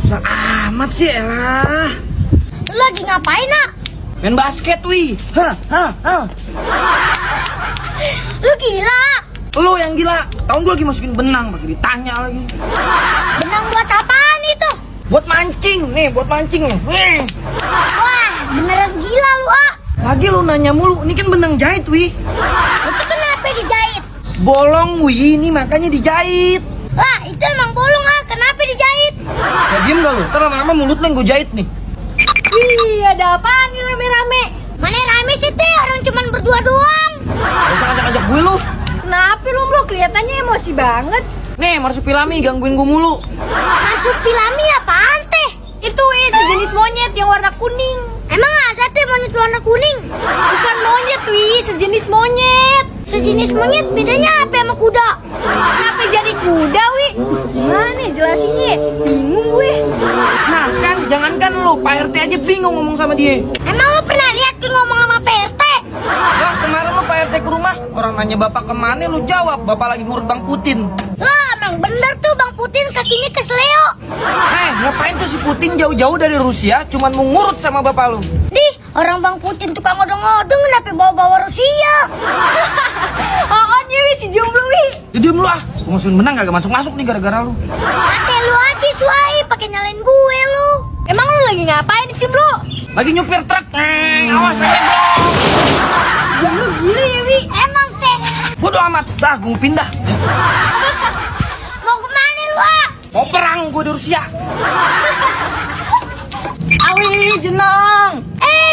Susah amat sih, elah. Lu lagi ngapain, Nak? Main basket, wih. Lu gila. Lu yang gila. Tahu gue lagi masukin benang, pakai ditanya lagi. Benang buat apaan itu? Buat mancing, nih, buat mancing nih. Wah, beneran gila lu, Ah. Lagi lu nanya mulu, ini kan benang jahit, wih. Itu kenapa dijahit? Bolong, wih, ini makanya dijahit. Lah, itu emang bolong, Ah. Kenapa dijahit? Saya diem gak lu? Ntar lama-lama mulut lu yang gue jahit nih. Wih, ada apaan nih rame-rame? Mana rame sih, Teh? Orang cuman berdua doang. Gak usah ngajak-ngajak gue lu. Kenapa lu, Bro? Kelihatannya emosi banget. Nih, marsupilami gangguin gue mulu. Marsupilami apaan, Teh? Itu, sejenis monyet yang warna kuning. Emang ada, Teh, monyet warna kuning? Bukan monyet, sejenis monyet. Sejenis monyet bedanya apa sama kuda? Kenapa jadi kuda, Wi? Gimana nih jelasinnya? Bingung gue. Nah kan, jangankan lu, Pak RT aja bingung ngomong sama dia. Emang lu pernah lihat ke ngomong sama PRT? Lah, kemarin lu Pak RT ke rumah, orang nanya bapak kemana, lu jawab, bapak lagi ngurut Bang Putin. Lah, emang bener tuh Bang Putin kakinya kesleo. Ngapain tuh si Putin jauh-jauh dari Rusia, cuman mau ngurut sama bapak lu? Dih, orang Bang Putin tukang odong-odong, kenapa bawa-bawa Rusia? Wi, si jomblo, Wi. Ya diem lu ah, gua masukin benang kagak masuk-masuk nih gara-gara lu. Ate lu aja, Suai, pakai nyalain gue lu. Emang lu lagi ngapain sih, Bro? Lagi nyupir truk, awas nanti bro. Jomblo gila ya, Wi. Emang, Teh. Bodoh amat, dah gua mau pindah. Mau kemana lu, Ah? Mau perang gua di Rusia. Awi, jenang.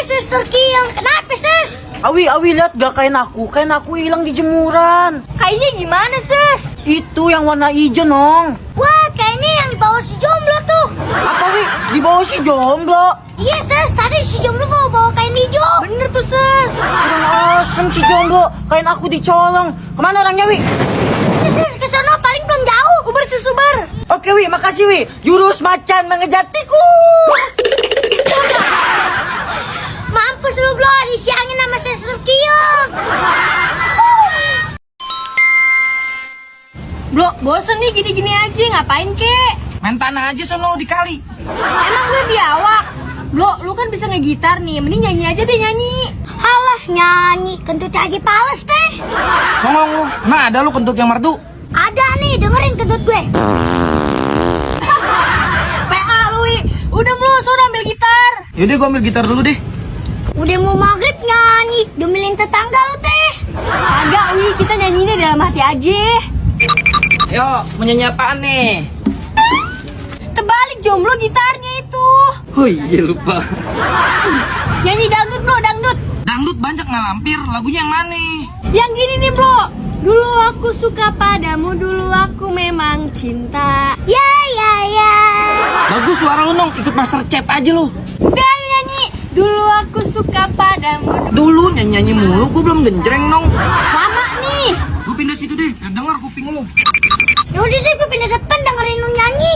Sister Kiong, kenapa, Sis? Awi, lihat gak kain aku hilang di jemuran. Kayaknya gimana, Sis? Itu yang warna hijau, Nong. Wah, kayaknya yang di bawah si jomblo tuh. Apa, Wi? Di bawah si jomblo. Iya, Sis, tadi si jomblo bawa kain hijau. Bener tuh, Sis. Kurang asem si jomblo. Kain aku dicolong. Kemana orangnya, Wi? Sis, ke sana paling belum jauh. Uber, Sis, uber. Oke, Wi, makasih, Wi. Jurus macan mengejar tikus. Mampus lu, Bro, disiangin sama Sister Kiong. Bro, bosen nih gini-gini aja, ngapain kek? Main tanah aja sono lu di kali. Emang gue biawak? Bro, lu kan bisa ngegitar nih, mending nyanyi aja deh, nyanyi. Halah, nyanyi, kentut aja pales, Teh. Songong lu, emang ada lu kentut yang merdu? Ada nih, dengerin kentut gue. PA lu, Wi. Udah, Bro, sono ambil gitar. Yaudah gua ambil gitar dulu deh. Udah mau maghrib nyanyi, domelin tetangga lu, Teh. Agak, Wi, kita nyanyinya dalam hati aja. Yo, mau nyanyi apaan nih? Terbalik jomblo gitarnya itu. Oh iya lupa. Nyanyi dangdut, Bro, dangdut. Dangdut banyak ngalampir, lagunya yang mana? Yang gini nih, Bro. Dulu aku suka padamu, dulu aku memang cinta. Ya. Bagus suara lu Nong, ikut Master Chef aja lu. Udah nyanyi. Dulu aku suka padamu. Dulu nyanyi mulu, gua belum genjreng Nong. Lama nih. Gua pindah situ deh, biar denger kuping lu. Yaudah deh, gue pindah depan dengerin lu nyanyi.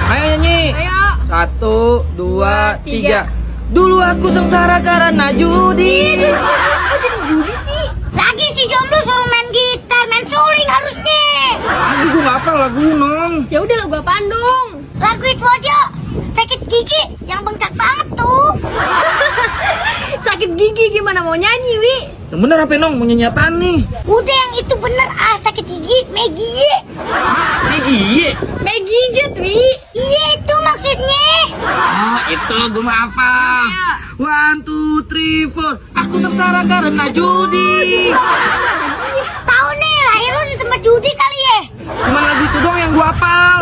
Ayo nyanyi. Ayo. 1, 2, 3. Dulu aku sengsara karena judi. Kok jadi judi sih? Lagi si jomblo suruh main gitar, main suling harusnya. Tapi gua ngapal lagu Nong. Ya udah, lagu apaan dong? Lagu itu aja. Sakit gigi yang bengkak banget tuh. Sakit gigi gimana mau nyanyi, Wi? Yang bener apa Nong, mau nyanyi apaan nih? Udah yang itu bener, sakit gigi Maggie. Maggie. Maggie Jet, Wi. Iya itu maksudnya. Itu gua mah apa? 1, 2, 3, 4. Aku sengsara karena judi. Tahu nih, lahir lu di tempat judi kali ya? Cuma lagu itu doang yang gua hafal.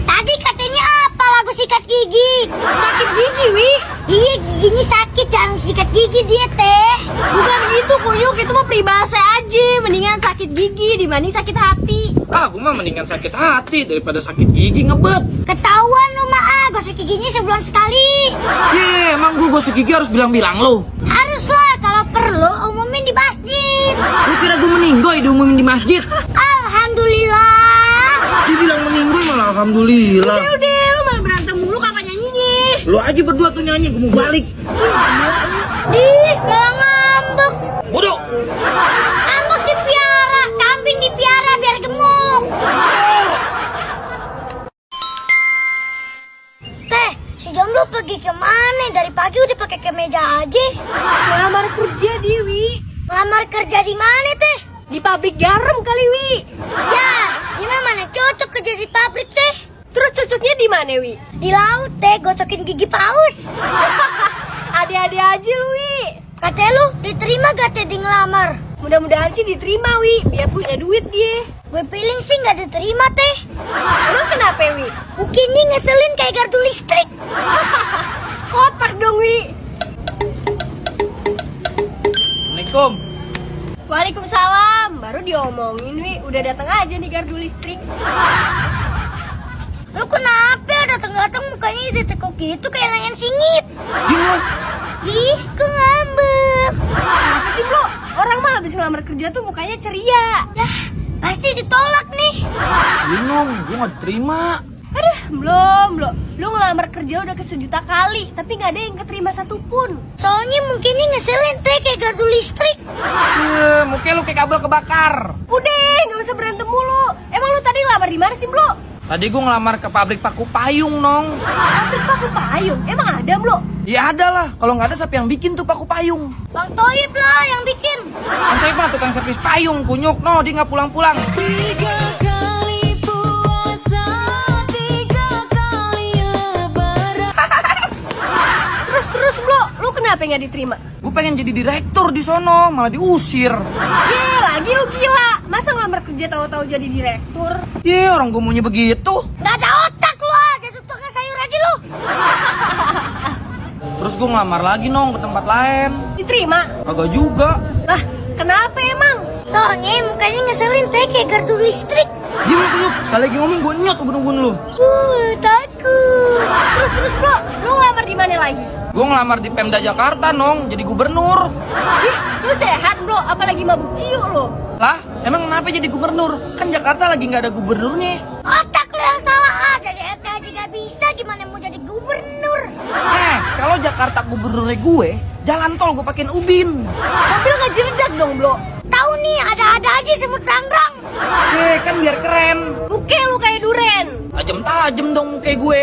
Tadi katanya apa lagu sikat gigi? Sakit gigi, Wi? Iya, giginya sakit, jangan sikat gigi dia, Teh. Bukan gitu, Kuyuk, itu mah peribahasa aja. Mendingan sakit gigi dibanding sakit hati. Gua mah mendingan sakit hati daripada sakit gigi ngebet. Ketahuan lu, mah, gosok giginya sebulan sekali. Emang gua gosok gigi harus bilang-bilang lo. Harus lah, kalau perlu umumin di masjid. Lu kira gua meninggoy diumumin di masjid? Alhamdulillah. Dia bilang meninggoy malah alhamdulillah. Udah, lu malah berantem mulu kapan nyanyinya? Lu aja berdua tuh nyanyi, gua mau balik. Ih, malah ngambek. Bodoh. Ngambek si piara, kambing dipiara biar gemuk. Si jomblo pergi kemana? Dari pagi udah pakai kemeja aja. Ngelamar kerja dia, Wi. Ngelamar kerja di mana teh? Di pabrik garam kali, Wi. Ya, Dina mana cocok kerja di pabrik teh? Terus cocoknya di mana, Wi? Di laut teh, gosokin gigi paus. Ade-ade aja lu, Wi. Kata lu, diterima gak teh di ngelamar? Mudah-mudahan sih diterima, Wi. Biar punya duit dia. Gue feeling sih gak diterima teh. Emang kenapa, Wi? Ukinya ngeselin kayak gardu listrik. Kotak dong, Wi. Assalamualaikum. Waalaikumsalam. Baru diomongin, Wi. Udah datang aja nih gardu listrik. Lu kenapa datang-datang mukanya ditekuk gitu kayak layan singit? Diem lo. Ih, kok ngambek? Apa sih, Bro? Orang mah habis ngelamar kerja tuh mukanya ceria. Yah, pasti ditolak nih. Bingung, gue gak diterima. Aduh, belum. Lu ngelamar kerja udah kesejuta kali, tapi nggak ada yang keterima satupun. Soalnya mungkinnya ngeselin teh kayak gardu listrik. Muka lu kayak kabel kebakar. Udah, nggak usah berantem mulu. Emang lu tadi ngelamar di mana sih, Bro? Tadi gue ngelamar ke pabrik paku payung, Nong. Pabrik paku payung? Emang ada, Bro? Ya ada lah, kalau nggak ada siapa yang bikin tuh paku payung? Bang Toib lah yang bikin. Nanti mah tukang servis payung, kunyuk, no, dia nggak pulang-pulang. 3 kali puasa, 3 kali lebaran. Terus, Bro, lu kenapa nggak diterima? Gue pengen jadi direktur di sono, malah diusir. Lagi lu gila. Masa ngelamar kerja tahu-tahu jadi direktur? Orang gue maunya begitu. Gak ada otak lu ah, jadi tukang sayur aja lu. Terus gue ngelamar lagi, Nong, ke tempat lain. Diterima? Kagak juga. Lah, kenapa emang? Soalnya mukanya ngeselin teh kayak gardu listrik. Diem lu, kunyuk. Sekali lagi ngomong gue nyot ubun-ubun lu. Takut. Terus, Bro, lu ngelamar di mana lagi? Gue ngelamar di Pemda Jakarta, Nong, jadi gubernur. Ih, lu sehat, Bro, apalagi mabuk ciu lo. Lah, emang kenapa jadi gubernur? Kan Jakarta lagi nggak ada gubernurnya. Otak lu yang salah ah, jadi RT aja gak bisa, gimana mau jadi gubernur? Kalau Jakarta gubernurnya gue, jalan tol gue pakein ubin. Mobil nggak jeledak dong, Bro. Tahu nih, ada-ada aja semut rang-rang. Kan biar keren. Muka lu kayak duren. Tajem-tajem dong muka gue.